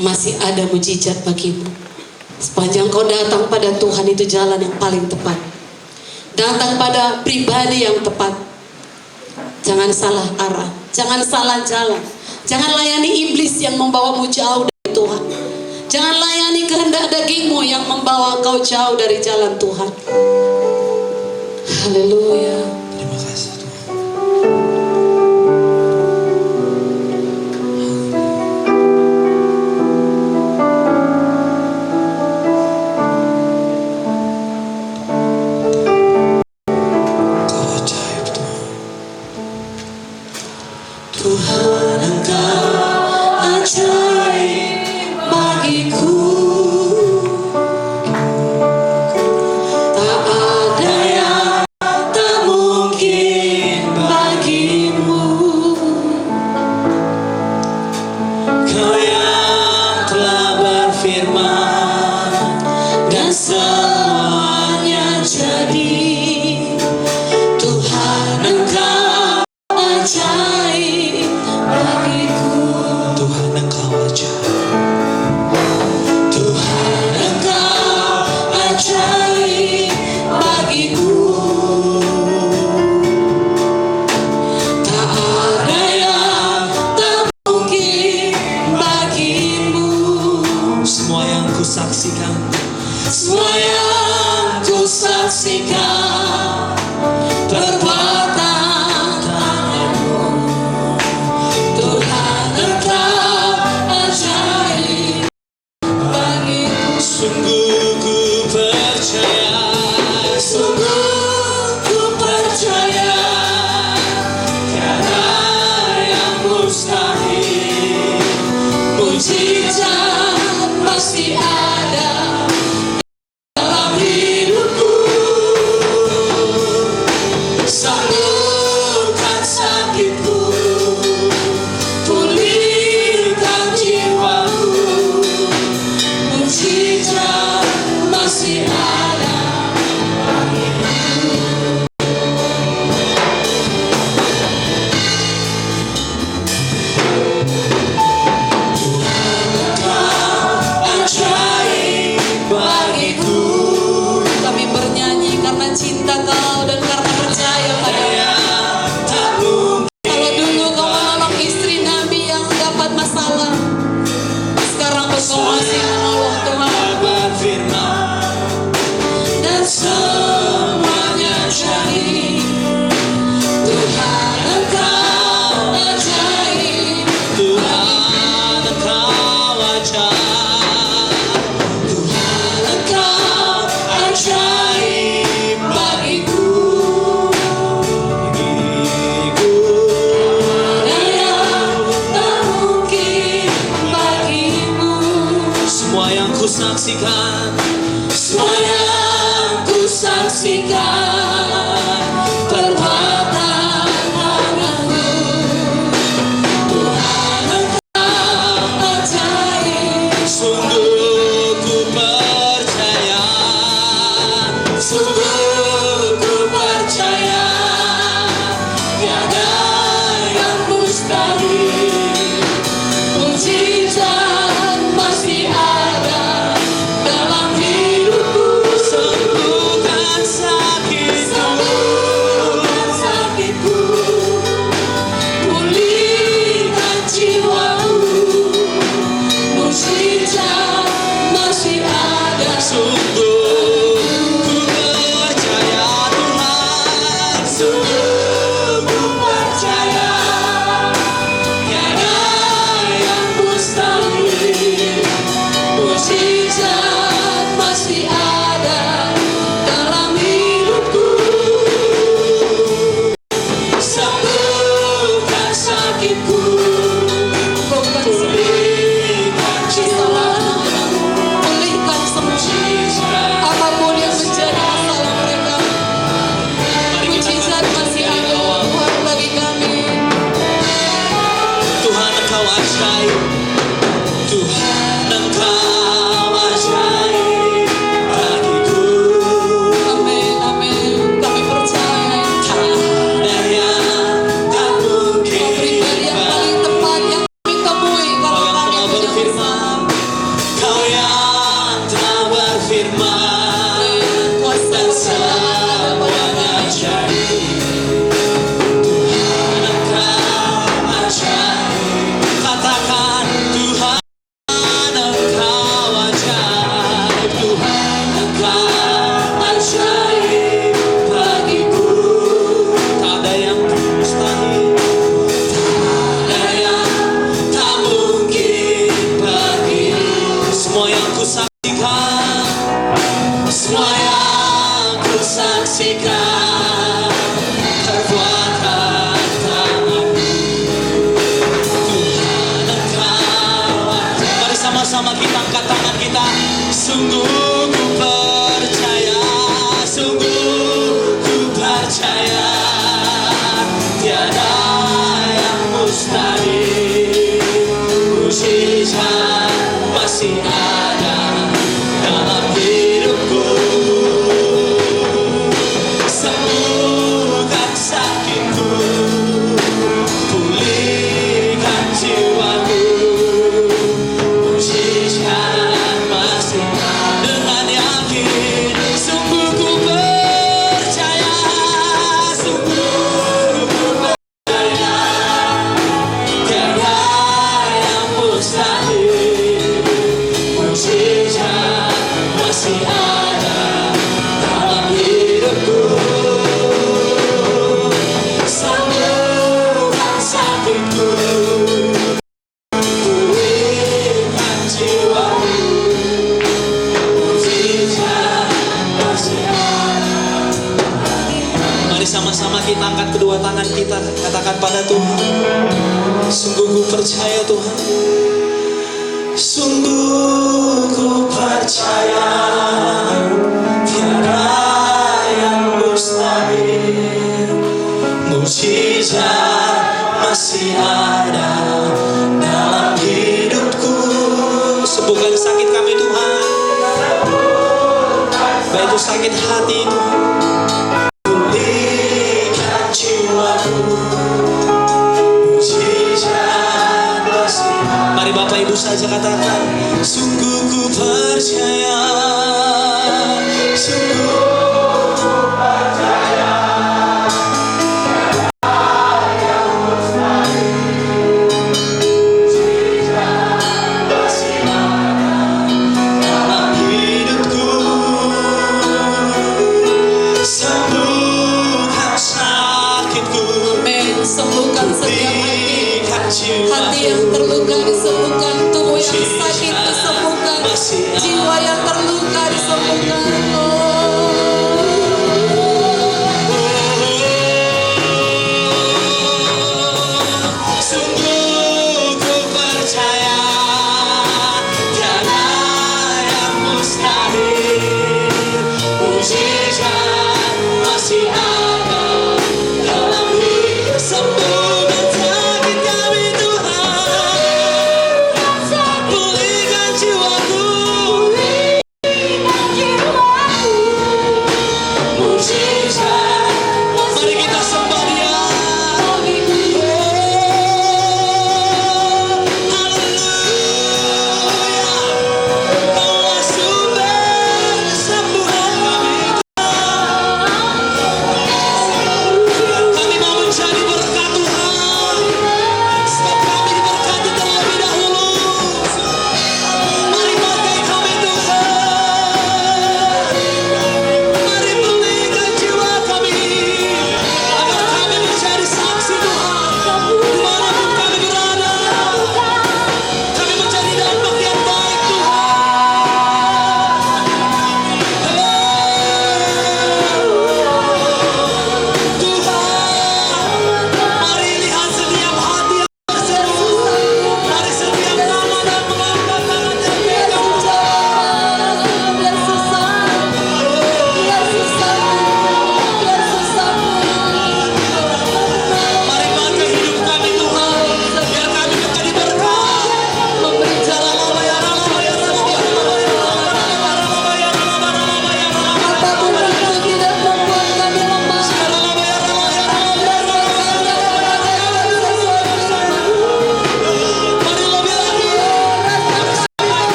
masih ada mujizat bagimu. Sepanjang kau datang pada Tuhan, itu jalan yang paling tepat. Datang pada pribadi yang tepat. Jangan salah arah, jangan salah jalan. Jangan layani iblis yang membawamu jauh dari Tuhan. Jangan layani kehendak dagingmu yang membawa kau jauh dari jalan Tuhan. Haleluya. Terima kasih Tuhan. Kau ajaib Tuhan. Tuhan Engkau ajaib bagiku. Tak ada yang tak mungkin bagimu. Kau yang telah berfirman Dan semuanya jadi. Tuhan Engkau ajaib bagiku. Tuhan Engkau ajaib. Tuhan Engkau ajaib bagiku. Tak ada yang tak mungkin bagimu. Semua yang kusaksikan, Semua yang kusaksikan perbuatan tanganmu. Tuhan Engkau ajaib bagiku. sungguh ku percaya. Sungguh ku percaya tiada yang mustahil. Mujizat pasti ada dalam hidupku. Sembuhkan sakitku, pulihkan jiwaku. Mujizat masih ada. Ajaib bagiku. Kami bernyanyi karena cinta Kau dan karena percaya pada. Tak mungkin Kalau dulu Kau menolong istri Nabi yang dapat masalah, sekarang Kau masih menolong Tuhan. berfirman. Dan semuanya jadi. Tuhan Engkau ajaib. Tuhan Engkau ajaib. Tuhan Engkau ajaib bagiku. Ada yang tak mungkin bagimu. Semua yang kusaksikan, Semua yang kusaksikan perbuatan tanganmu. Tuhan Engkau ajaib. sungguh ku percaya. Sungguh ku percaya tiada yang mustahil. Mujizat masih ada dalam hidupku. Sembuhkan sakit, Sungguh ku percaya tiada yang mustahil. Mujizat masih ada dalam hidupku. Sembuhkan sakit kami Tuhan, baik itu sakit hati Tuhan. Pulihkan jiwaku. Mujizat masih ada. Mari Bapak Ibu saja katakan, sungguh ku percaya, sungguh ku percaya. Sembuhkan setiap hati yang terluka, disembuhkan. Tubuh yang sakit disembuhkan, jiwa yang terluka disembuhkan. Sungguh ku percaya tiada yang mustahil. Mujizat masih ada dalam hidup. Sembuhkan sakit kami Tuhan, pulihkan jiwaku. Mujizat, mari kita sembah Dia.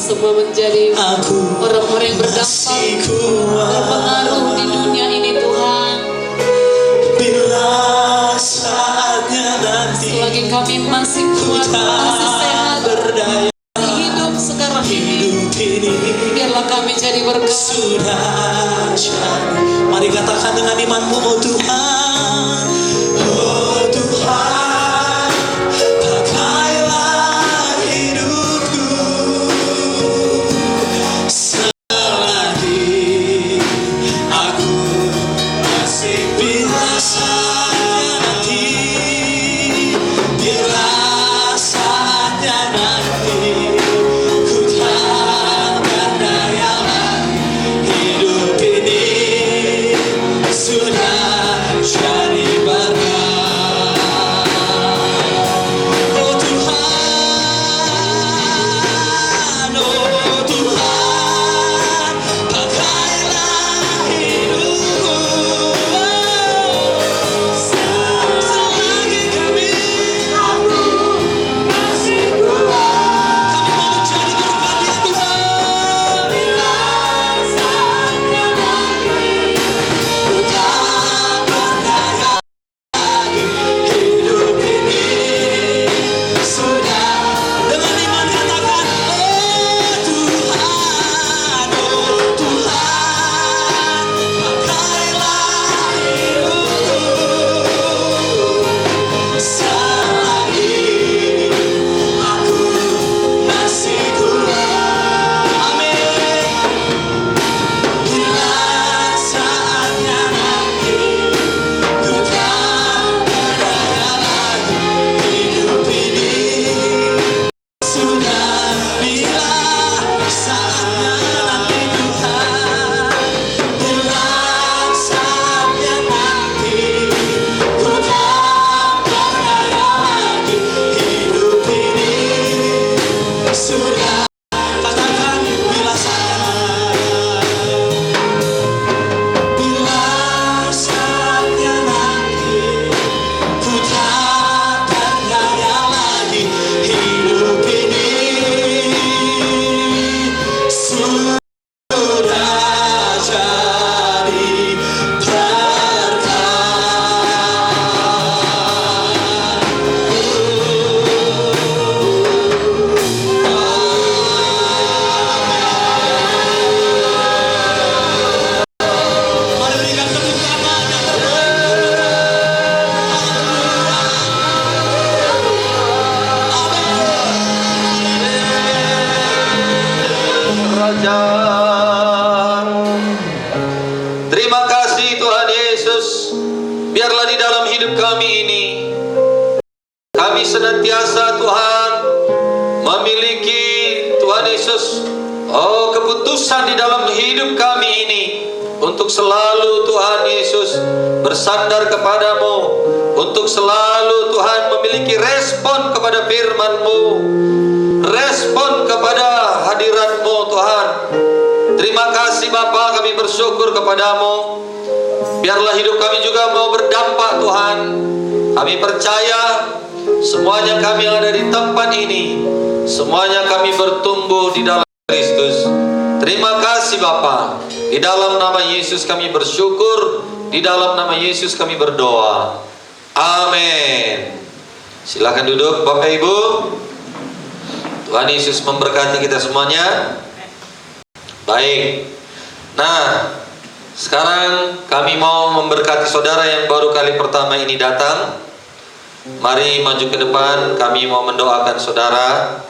semua menjadi orang-orang yang berdampak, berpengaruh di dunia ini Tuhan. Bila saatnya nanti Selagi kami masih kuat, masih sehat, berdaya, masih hidup sekarang hidup ini biarlah kami jadi berkat. sudah jadi. Mari katakan dengan imanmu, oh Tuhan, oh Tuhan, panjang. Terima kasih Tuhan Yesus. Biarlah di dalam hidup kami ini, kami senantiasa Tuhan memiliki Tuhan Yesus, keputusan di dalam hidup kami ini untuk selalu Tuhan Yesus bersandar kepadamu, untuk selalu Tuhan memiliki respon kepada firman-Mu, respon kepada hadirat-Mu Tuhan. Terima kasih Bapa, kami bersyukur kepadamu. Biarlah hidup kami juga mau berdampak Tuhan. Kami percaya semuanya kami yang ada di tempat ini, semuanya kami bertumbuh di dalam Kristus. Terima kasih Bapa. Di dalam nama Yesus kami bersyukur, di dalam nama Yesus kami berdoa. Amin. Silakan duduk Bapak Ibu. Tuhan Yesus memberkati kita semuanya. Baik. Nah, sekarang kami mau memberkati saudara yang baru kali pertama ini datang. Mari maju ke depan, kami mau mendoakan saudara.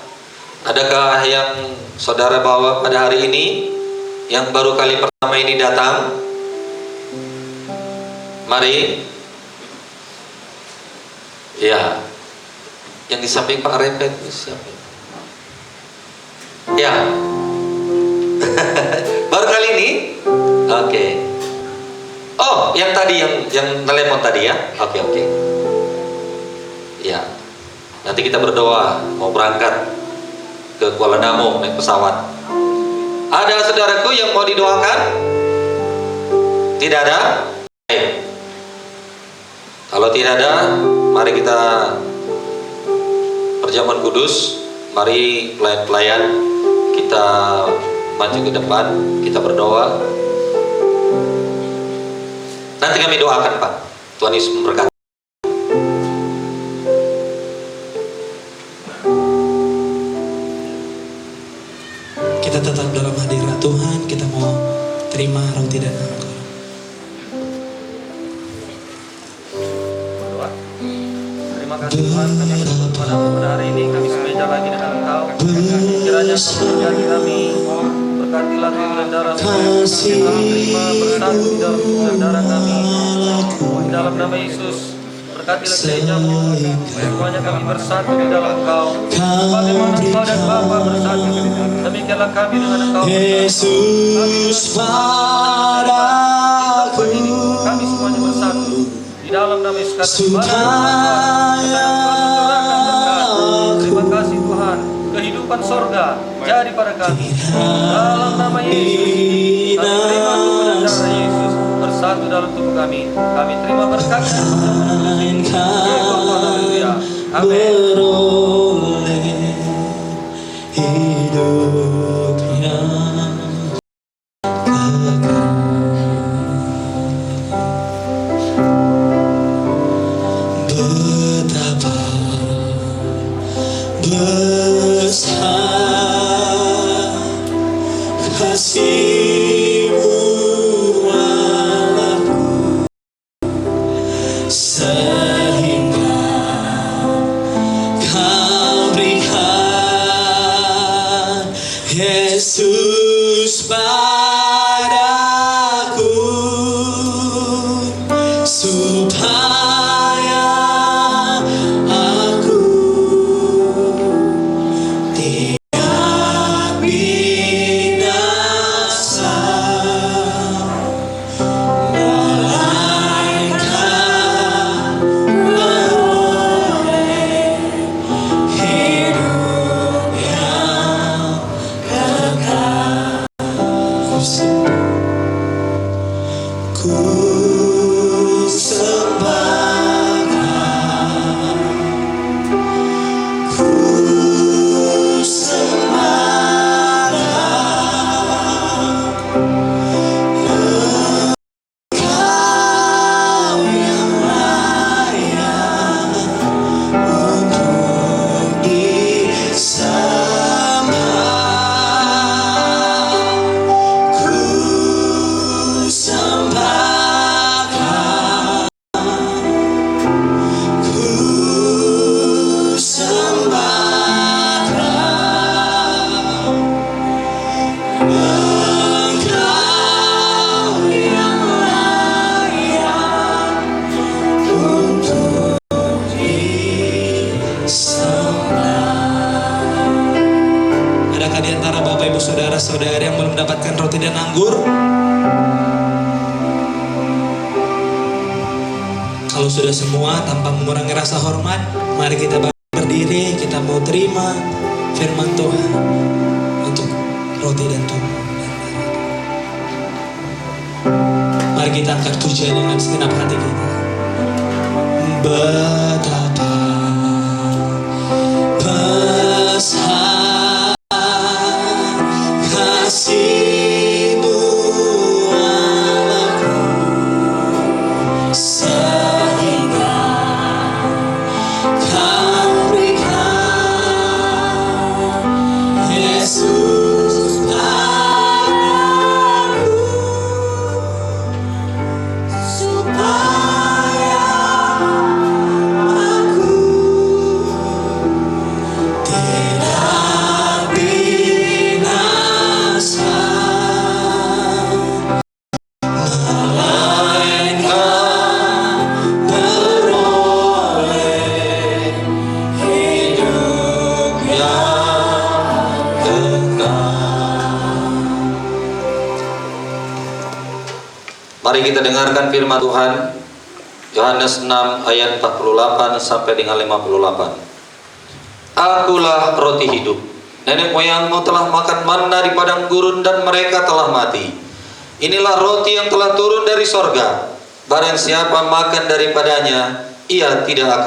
Adakah yang saudara bawa pada hari ini, yang baru kali pertama ini datang? Mari. Ya. Yang di samping Pak Repet siapa? Ya. Baru kali ini? Oke. Oh, yang tadi yang telepon tadi ya? Oke. Ya. Nanti kita berdoa mau berangkat ke Kuala Namu naik pesawat. Ada saudaraku yang mau didoakan? Tidak ada? Baik. Kalau tidak ada, mari kita perjamuan kudus. Mari pelayan-pelayan kita maju ke depan, kita berdoa. Nanti kami doakan Pak. Tuhan Yesus memberkati. Kita tetap dalam hadirat Tuhan, kita mau terima roti dan anggur. Terima kasih Tuhan, kami bersyukur kepadamu pada hari ini. Kami semeja lagi dengan Engkau. Kiranya Engkau memberkati kami. Berkatilah tubuh dan darah kami terima bersatu di dalam tubuh dan darah kami. Di dalam nama Yesus, berkatilah gereja-Mu. Semuanya kami bersatu di dalam Engkau. Bagaimana Engkau dan Bapa bersatu, demikianlah kami dengan Engkau bersatu. Yesus padaku, Kami semuanya bersatu di dalam nama Yesus. Terima kasih Tuhan. Kehidupan sorga jadi pada kami. Dalam nama Yesus, kami terima tubuh dan darah Yesus bersatu dalam tubuh kami. Kami terima berkat dan perjamuan Haleluya. Amin. beroleh hidup yang kekal. Betapa besar kasih-Mu Allahku, sehingga Kau berikan Yesus padaku, supaya aku tidak binasa, melainkan beroleh hidup yang kekal. saudara yang belum mendapatkan roti dan anggur, kalau sudah semua tanpa mengurangi rasa hormat, mari kita berdiri, kita mau terima firman Tuhan untuk roti dan tubuh. Mari kita angkat pujian dengan segenap hati kita. Betapa besar kasih-Mu Allahku, sehingga Kau berikan Yesus padaku, supaya aku tidak binasa, melainkan beroleh hidup yang kekal. Mari kita dengarkan firman Tuhan, Yohanes 6 ayat 48 sampai dengan 58. Akulah roti hidup. Nenek moyangmu telah makan manna di padang gurun dan mereka telah mati. Inilah roti yang telah turun dari sorga. Barang siapa makan daripadanya, ia tidak akan